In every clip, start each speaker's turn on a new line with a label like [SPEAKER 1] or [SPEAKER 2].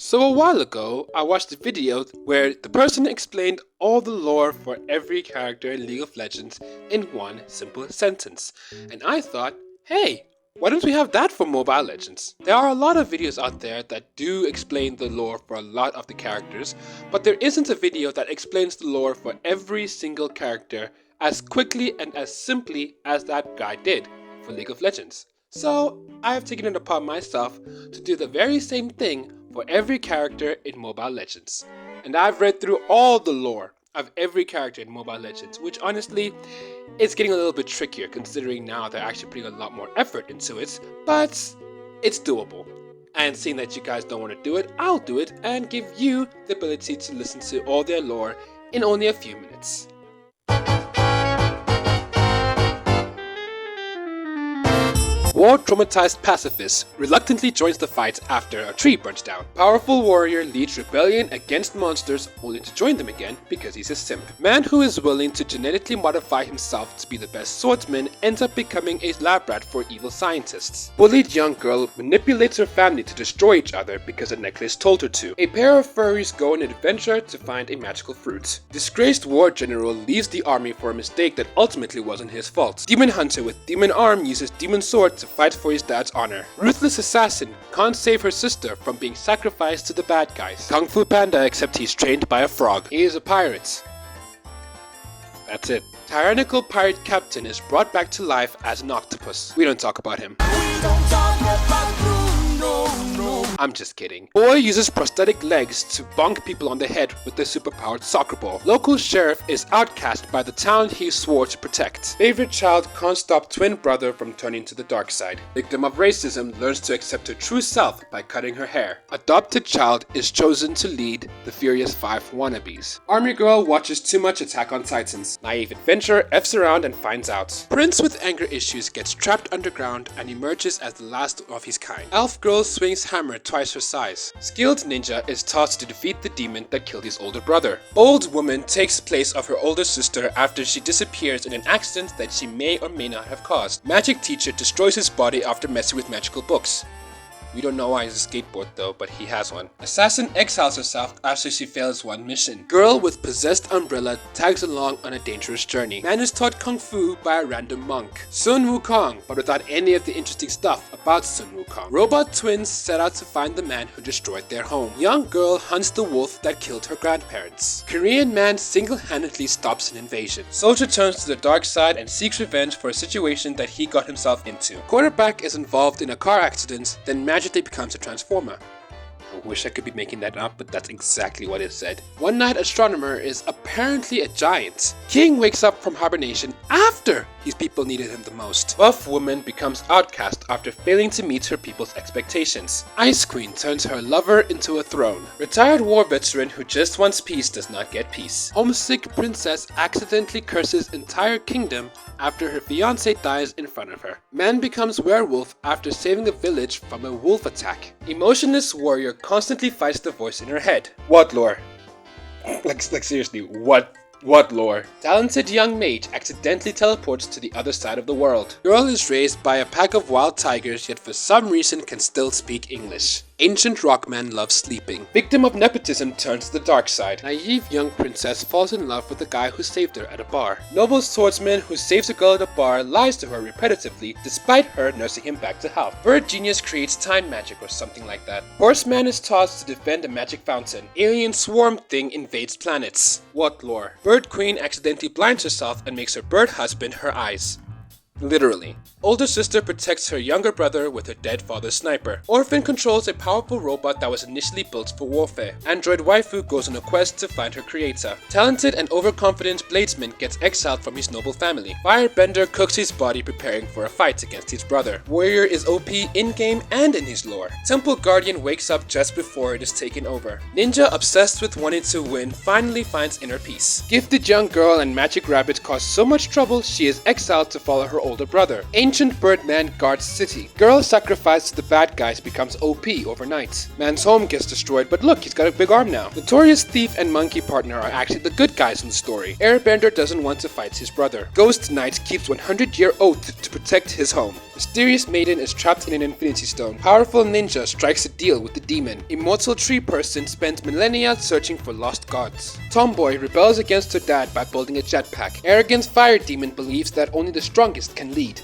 [SPEAKER 1] So a while ago, I watched a video where the person explained all the lore for every character in League of Legends in one simple sentence. And I thought, hey, why don't we have that for Mobile Legends? There are a lot of videos out there that do explain the lore for a lot of the characters, but there isn't a video that explains the lore for every single character as quickly and as simply as that guy did for League of Legends. So I have taken it upon myself to do the very same thing for every character in Mobile Legends. And I've read through all the lore of every character in Mobile Legends, which honestly, it's getting a little bit trickier considering now they're actually putting a lot more effort into it, but it's doable. And seeing that you guys don't want to do it, I'll do it and give you the ability to listen to all their lore in only a few minutes. War-traumatized pacifist reluctantly joins the fight after a tree burns down. Powerful warrior leads rebellion against monsters only to join them again because he's a simp. Man who is willing to genetically modify himself to be the best swordsman ends up becoming a lab rat for evil scientists. Bullied young girl manipulates her family to destroy each other because a necklace told her to. A pair of furries go on an adventure to find a magical fruit. Disgraced war general leaves the army for a mistake that ultimately wasn't his fault. Demon hunter with demon arm uses demon sword to fight for his dad's honor. Ruthless assassin can't save her sister from being sacrificed to the bad guys. Kung Fu Panda except he's trained by a frog. He is a pirate. That's it. Tyrannical pirate captain is brought back to life as an octopus. We don't talk about him. I'm just kidding. Boy uses prosthetic legs to bonk people on the head with the superpowered soccer ball. Local sheriff is outcast by the town he swore to protect. Favorite child can't stop twin brother from turning to the dark side. Victim of racism learns to accept her true self by cutting her hair. Adopted child is chosen to lead the Furious 5 wannabes. Army girl watches too much Attack on Titans. Naive adventurer F's around and finds out. Prince with anger issues gets trapped underground and emerges as the last of his kind. Elf girl swings hammer twice her size. Skilled ninja is tasked to defeat the demon that killed his older brother. Old woman takes place of her older sister after she disappears in an accident that she may or may not have caused. Magic teacher destroys his body after messing with magical books. We don't know why he's a skateboard though, but he has one. Assassin exiles herself after she fails one mission. Girl with possessed umbrella tags along on a dangerous journey. Man is taught kung fu by a random monk. Sun Wukong, but without any of the interesting stuff about Sun Wukong. Robot twins set out to find the man who destroyed their home. Young girl hunts the wolf that killed her grandparents. Korean man single-handedly stops an invasion. Soldier turns to the dark side and seeks revenge for a situation that he got himself into. Quarterback is involved in a car accident, then magically becomes a transformer. I wish I could be making that up, but that's exactly what it said. One night astronomer is apparently a giant. King wakes up from hibernation after his people needed him the most. Buff woman becomes outcast after failing to meet her people's expectations. Ice Queen turns her lover into a throne. Retired war veteran who just wants peace does not get peace. Homesick princess accidentally curses entire kingdom after her fiance dies in front of her. Man becomes werewolf after saving a village from a wolf attack. Emotionless warrior constantly fights the voice in her head. What lore? Like seriously, what lore? Talented young mage accidentally teleports to the other side of the world. Girl is raised by a pack of wild tigers yet for some reason can still speak English. Ancient rockman loves sleeping. Victim of nepotism turns to the dark side. Naive young princess falls in love with the guy who saved her at a bar. Noble swordsman who saves a girl at a bar lies to her repetitively despite her nursing him back to health. Bird genius creates time magic or something like that. Horseman is tasked to defend a magic fountain. Alien swarm thing invades planets. What lore? Bird queen accidentally blinds herself and makes her bird husband her eyes. Literally. Older sister protects her younger brother with her dead father's sniper. Orphan controls a powerful robot that was initially built for warfare. Android waifu goes on a quest to find her creator. Talented and overconfident bladesman gets exiled from his noble family. Firebender cooks his body preparing for a fight against his brother. Warrior is OP in-game and in his lore. Temple Guardian wakes up just before it is taken over. Ninja obsessed with wanting to win finally finds inner peace. Gifted young girl and magic rabbit cause so much trouble she is exiled to follow her older brother. Ancient Birdman guards city. Girl sacrificed to the bad guys becomes OP overnight. Man's home gets destroyed, but look, he's got a big arm now. Notorious thief and monkey partner are actually the good guys in the story. Airbender doesn't want to fight his brother. Ghost Knight keeps 100-year oath to protect his home. Mysterious maiden is trapped in an infinity stone. Powerful ninja strikes a deal with the demon. Immortal tree person spends millennia searching for lost gods. Tomboy rebels against her dad by building a jetpack. Arrogant fire demon believes that only the strongest can lead.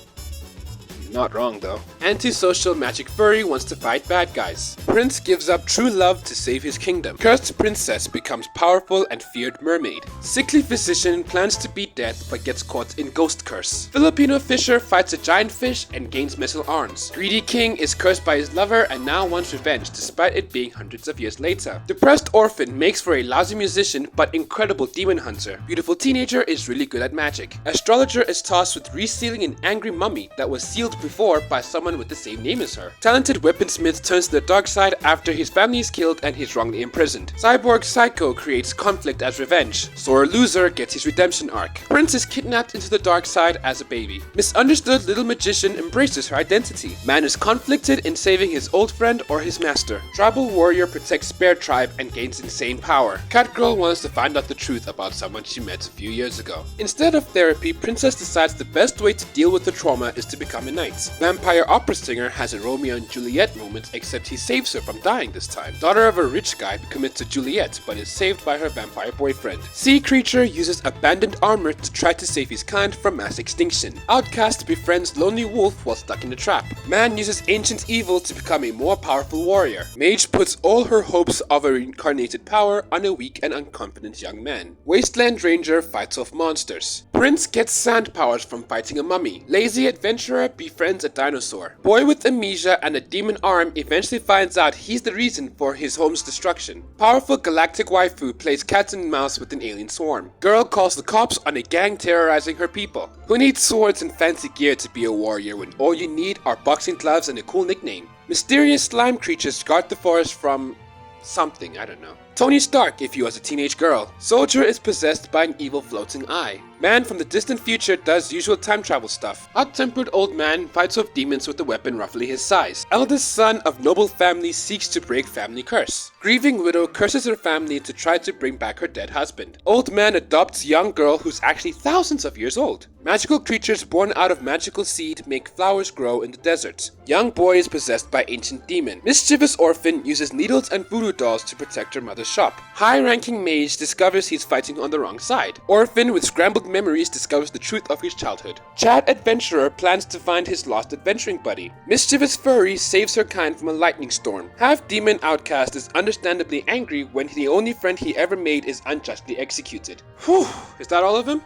[SPEAKER 1] Not wrong though. Antisocial magic furry wants to fight bad guys. Prince gives up true love to save his kingdom. Cursed princess becomes powerful and feared mermaid. Sickly physician plans to beat death but gets caught in ghost curse. Filipino fisher fights a giant fish and gains missile arms. Greedy king is cursed by his lover and now wants revenge despite it being hundreds of years later. Depressed orphan makes for a lousy musician but incredible demon hunter. Beautiful teenager is really good at magic. Astrologer is tasked with resealing an angry mummy that was sealed before by someone with the same name as her. Talented weaponsmith turns to the dark side after his family is killed and he's wrongly imprisoned. Cyborg Psycho creates conflict as revenge. Sore loser gets his redemption arc. Prince is kidnapped into the dark side as a baby. Misunderstood little magician embraces her identity. Man is conflicted in saving his old friend or his master. Tribal warrior protects Bear tribe and gains insane power. Catgirl wants to find out the truth about someone she met a few years ago. Instead of therapy, Princess decides the best way to deal with the trauma is to become a knight. Vampire opera singer has a Romeo and Juliet moment, except he saves her from dying this time. Daughter of a rich guy commits to Juliet but is saved by her vampire boyfriend. Sea creature uses abandoned armor to try to save his kind from mass extinction. Outcast befriends lonely wolf while stuck in a trap. Man uses ancient evil to become a more powerful warrior. Mage puts all her hopes of a reincarnated power on a weak and unconfident young man. Wasteland ranger fights off monsters. Prince gets sand powers from fighting a mummy. Lazy adventurer befriends a dinosaur. Boy with amnesia and a demon arm eventually finds out he's the reason for his home's destruction. Powerful galactic waifu plays cat and mouse with an alien swarm. Girl calls the cops on a gang terrorizing her people. Who needs swords and fancy gear to be a warrior when all you need are boxing gloves and a cool nickname? Mysterious slime creatures guard the forest from something, I don't know. Tony Stark if you was a teenage girl. Soldier is possessed by an evil floating eye. Man from the distant future does usual time travel stuff. Hot-tempered old man fights off demons with a weapon roughly his size. Eldest son of noble family seeks to break family curse. Grieving widow curses her family to try to bring back her dead husband. Old man adopts young girl who's actually thousands of years old. Magical creatures born out of magical seed make flowers grow in the desert. Young boy is possessed by ancient demon. Mischievous orphan uses needles and voodoo dolls to protect her mother's shop. High-ranking mage discovers he's fighting on the wrong side. Orphan with scrambled memories discovers the truth of his childhood. Chad adventurer plans to find his lost adventuring buddy. Mischievous furry saves her kind from a lightning storm. Half-demon outcast is understandably angry when the only friend he ever made is unjustly executed. Whew, is that all of them?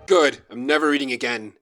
[SPEAKER 1] Good, I'm never reading again.